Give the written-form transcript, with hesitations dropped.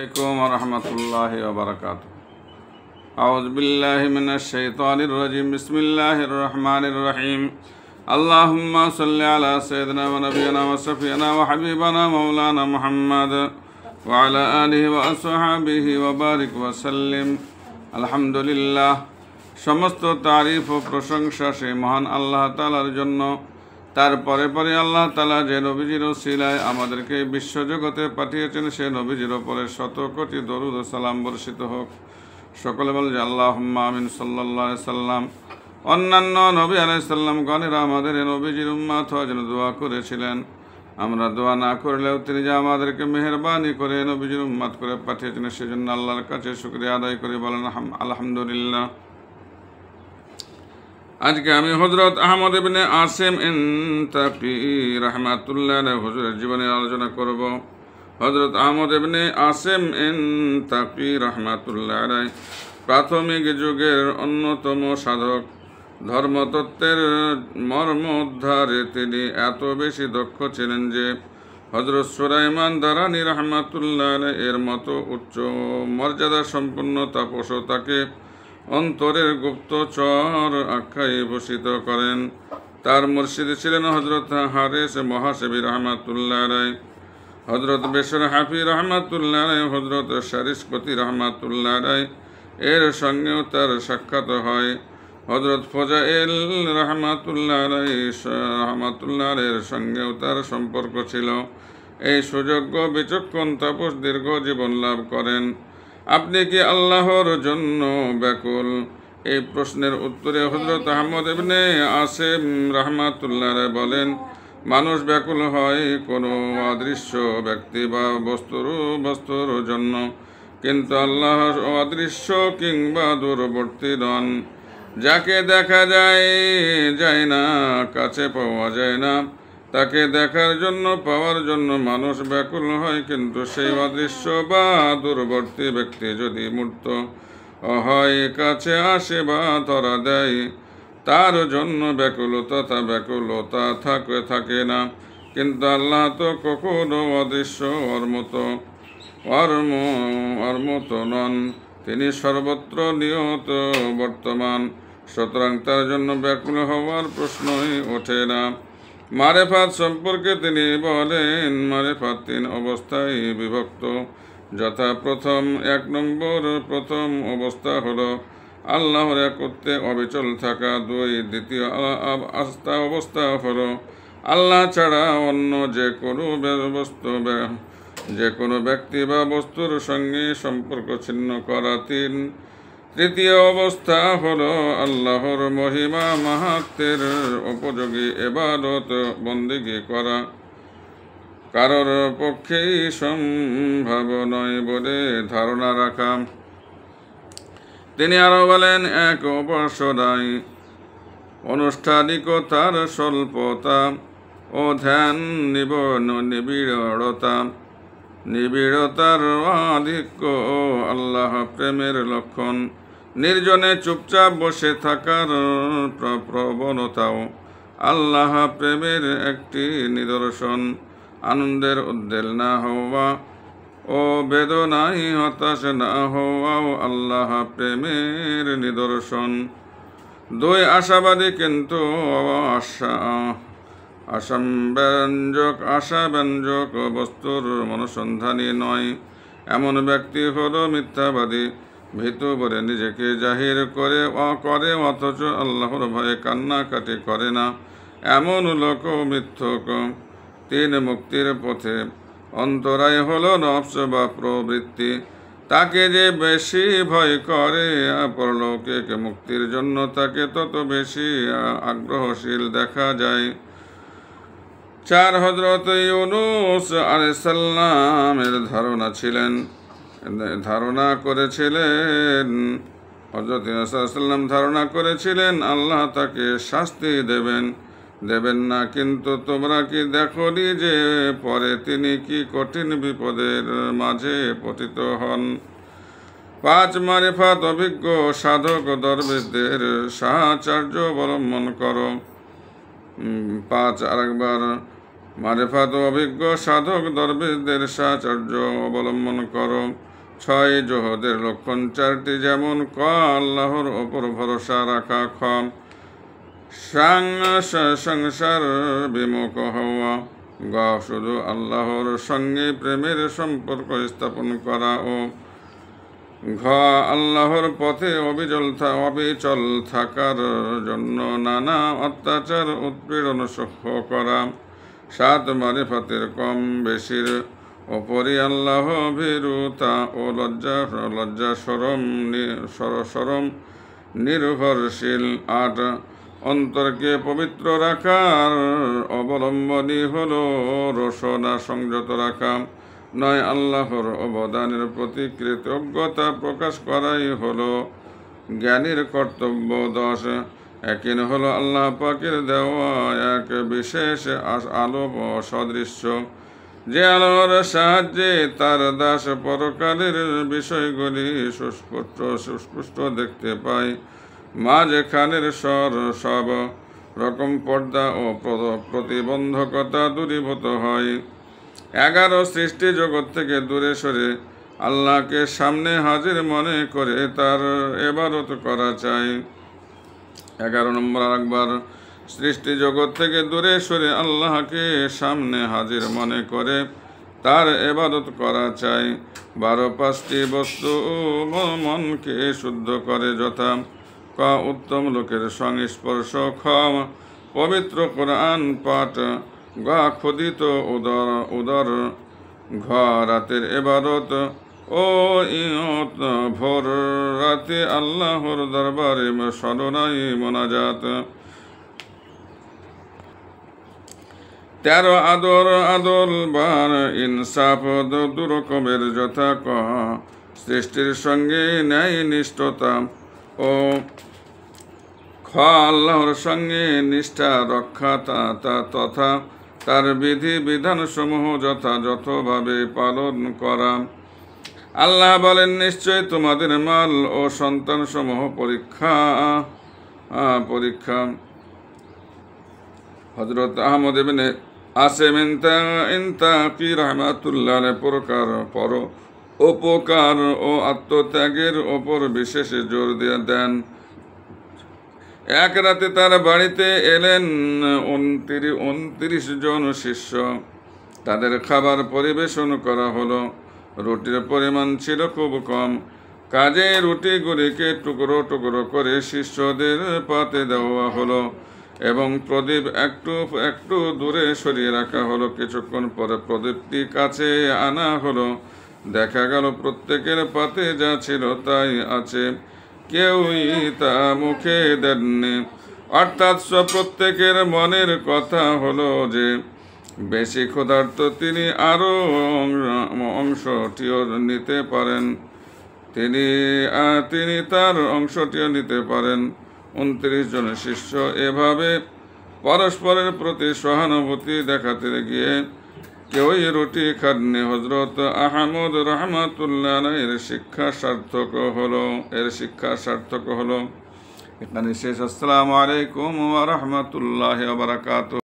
عليكم ورحمة الله وبركاته. أعوذ بالله من الشيطان الرجيم. بسم الله الرحمن الرحيم. اللهم صل على سيدنا ونبينا وشفيعنا وحبيبنا مولانا محمد وعلى آله وأصحابه وبارك وسلم. الحمد لله. সমস্ত তারিফ ও প্রশংসা সেই মহান আল্লাহ তাআলার জন্য। তারপরে পরে আল্লাহ তাআলা যে নবীজির ওসিলায় আমাদেরকে বিশ্বজগতে পাঠিয়েছেন সে নবীজির ওপরে শত কোটি দরুদ ও সালাম বর্ষিত হোক। সকলে বল যে আল্লাহুম্মা আমিন সাল্লাল্লাহু আলাইহি সাল্লাম। অন্যান্য নবী আলাইহিস সালাম গণেরা আমাদের নবীজির উম্মত হওয়ার জন্য দোয়া করেছিলেন। আমরা দোয়া না করলেও তিনি যে আমাদেরকে মেহেরবানি করে নবীজির উম্মত করে পাঠিয়েছেন সেজন্য আল্লাহর কাছে শুকরিয়া আদায় করে বলেন আলহামদুলিল্লাহ। আজকে আমি হযরত আহমদ ইবনে আসিম ইনতাকি রাহমাতুল্লাহ আলাইহি হুজুরের জীবনে আলোচনা করব। হযরত আহমদ ইবনে আসিম ইনতাকি রাহমাতুল্লাহ আলাইহি প্রাথমিক যুগের অন্যতম সাধক। ধর্মতত্ত্বের মর্ম উদ্ধারে তিনি এত বেশি দক্ষ ছিলেন যে হযরত সুলাইমান দারানী রাহমাতুল্লাহ আলাইহি এর মতো উচ্চ মর্যাদা সম্পন্ন তাপসও তাকে অন্তরের গুপ্তচর আখ্যায় ভূষিত করেন। তার মুর্শিদ ছিলেন হযরত হারিস মহাসেবী রহমাতুল্লাহ আলাইহি, হযরত বেশর হাফি রহমাতুল্লাহ আলাইহি, হযরত শারিশকতি রহমাতুল্লাহ আলাইহি এর সঙ্গেও তার সাক্ষাৎ হয়। হযরত ফজাইল রহমাতুল্লাহ আলাইহি এর সঙ্গেও তার সম্পর্ক ছিল। এই সুযোগ্য বিচক্ষণ তাপস দীর্ঘ জীবন লাভ করেন। আপনি কি আল্লাহর জন্য ব্যাকুল? এই প্রশ্নের উত্তরে হযরত আহমদ ইবনে আসিম রাহমাতুল্লাহ আলাইহি বলেন, মানুষ ব্যাকুল হয় কোনো অদৃশ্য ব্যক্তি বা বস্তুর জন্য, কিন্তু আল্লাহ অদৃশ্য কিংবা দূরবর্তী নন। যাকে দেখা যায় না, কাছে পাওয়া যায় না, তাকে দেখার জন্য পাওয়ার জন্য মানুষ ব্যাকুল হয়। কিন্তু সেই অদৃশ্য বা দূরবর্তী ব্যক্তি যদি মূর্ত হয়, কাছে আসে বা ধরা দেয়, তার জন্য ব্যাকুলতা থাকে না। কিন্তু আল্লাহ তো কখনো অদৃশ্য ওর মতো নন। তিনি সর্বত্র নিয়ত বর্তমান, সুতরাং তার জন্য ব্যাকুল হওয়ার প্রশ্নই ওঠে না। মারেফাত সম্পর্কে তিনি বলেন, মারেফাত 3 অবস্থায় বিভক্ত, যথা প্রথম অবস্থা হলো আল্লাহর একত্বে অবিচল থাকা। দ্বিতীয় অবস্থা হলো আল্লাহ ছাড়া অন্য যে কোনো ব্যক্তি বা বস্তুর সঙ্গে সম্পর্ক ছিন্ন করা। তৃতীয় অবস্থা হলো আল্লাহর মহিমা মাহাত্ম্যের উপযোগী ইবাদত বন্দেগী করা। কারোর পক্ষেই সম্ভব নয় বলে ধারণা রাখা। তিনি আরো বলেন, এক উপাসনায় আনুষ্ঠানিকতার স্বল্পতা ও ধ্যান নিবিড়তার আধিক্য ও আল্লাহ প্রেমের লক্ষণ। নির্জনে চুপচাপ বসে থাকার প্রবণতাও আল্লাহ প্রেমের একটি নিদর্শন। আনন্দের উদ্বেল না হওয়া ও বেদনায় হতাশ না হওয়াও আল্লাহ প্রেমের নিদর্শন। 2 আশাবাদী কিন্তু আশাব্যঞ্জক বস্তুর অনুসন্ধানী নয়, এমন ব্যক্তি হলো মিথ্যাবাদী। ভীতু বলে নিজেকে জাহির করে অথচ আল্লাহর ভয়ে কান্নাকাটি করে না, এমন লোক মিথ্যক। 3 মুক্তির পথে অন্তরায় হলো নফস বা প্রবৃত্তি। তাকে যে বেশি ভয় করে পরলৌকিক মুক্তির জন্য তাকে তত বেশি আগ্রহশীল দেখা যায়। 4 হযরত ইউনূস আলাইহিস সালামের ধারণা করেছিলেন আল্লাহ তাকে শাস্তি দেবেন না। কিন্তু তোমরা কি দেখোনি যে পরে তিনি কি কঠিন বিপদের মাঝে পতিত হন। 5 মারিফাত অভিজ্ঞ সাধক দরবেশদের সাহাচর্য অবলম্বন করো। 5 আরেকবার মারেফাত অভিজ্ঞ সাধক দরবেশদের সাহচর্য অবলম্বন করো। ছয় জোহদের লক্ষণ চারটি, যেমন ক আল্লাহর ওপর ভরসা রাখা, খ সংসার বিমুখ হওয়া, গ শুধু আল্লাহর সঙ্গে প্রেমের সম্পর্ক স্থাপন করা, ও ঘ আল্লাহর পথে অবিচল থাকার জন্য নানা অত্যাচার উৎপীড়ন সহ্য করা। সাত মারিফাতের কম বেশির ওপরই আল্লাহ ভীরুতা ও লজ্জা সরম নির্ভরশীল। আট অন্তরকে পবিত্র রাখার অবলম্বনই হলো রোশনা সংযত রাখা। নয় আল্লাহর অবদানের প্রতি কৃতজ্ঞতা প্রকাশ করাই হলো জ্ঞানীর কর্তব্য। 10 একিন হলো আল্লাহ পাকের দেওয়া এক বিশেষ আলো সদৃশ্য, যে আলোর সাহায্যে তার দাস পরকালের বিষয়গুলি সুস্পষ্ট দেখতে পায়। মাঝখানের সব রকম পর্দা ও প্রতিবন্ধকতা দূরীভূত হয়। 11 সৃষ্টি জগৎ থেকে দূরে সরে আল্লাহকে সামনে হাজির মনে করে তার ইবাদত করা চাই। 11 নম্বর আরেকবার, সৃষ্টি জগৎ থেকে দূরে সরে আল্লাহকে সামনে হাজির মনে করে তার ইবাদত করা চাই। 12 5টি বস্তু মনকে শুদ্ধ করে, যথা ক উত্তম লোকের সংস্পর্শ, খ পবিত্র কোরআন পাঠ, গ ক্ষুদিত উদর, ঘ রাতের ইবাদত ও ভোর রাতে আল্লাহর দরবারে সদনাই মোনাজাত। 13 আদল বার ইনসাফ দুরকমের, যথা ক সৃষ্টির সঙ্গে ন্যায় নিষ্ঠতা, ও খ আল্লাহর সঙ্গে নিষ্ঠা রক্ষা তথা তার বিধি বিধানসমূহ যথাযথভাবে পালন করা। আল্লাহ বলেন, নিশ্চয় তোমাদের মাল ও সন্তান সমূহ পরীক্ষা। হযরত আহমদ ইবনে আসেম ইনতাকি রাহমাতুল্লাহ প্রকার উপকার ও আত্মত্যাগের ওপর বিশেষ জোর দেন। এক রাতে তার বাড়িতে এলেন 29 জন শিষ্য। তাদের খাবার পরিবেশন করা হলো। রুটির পরিমাণ ছিল খুব কম, কাজে রুটিগুলিকে টুকরো টুকরো করে শিষ্যদের পাতে দেওয়া হলো এবং প্রদীপ একটু দূরে সরিয়ে রাখা হলো। কিছুক্ষণ পরে প্রদীপটি কাছে আনা হলো। দেখা গেল প্রত্যেকের পাতে যা ছিল তাই আছে, কেউই তা মুখে দেননি। অর্থাৎ প্রত্যেকের মনের কথা হলো যে বেশি ক্ষুধার্ত তিনি আরো অংশটিও নিতে পারেন, তিনি তার অংশটিও নিতে পারেন। 29 জন শিষ্য এভাবে পরস্পরের প্রতি সহানুভূতি দেখাতে গিয়ে কেউই রুটি খাননি। হযরত আহমদ রাহমাতুল্লাহ এর শিক্ষা সার্থক হলো। এখানে শেষ। আসসালামু আলাইকুম ওয়া রাহমাতুল্লাহি ওয়া বারাকাতুহু।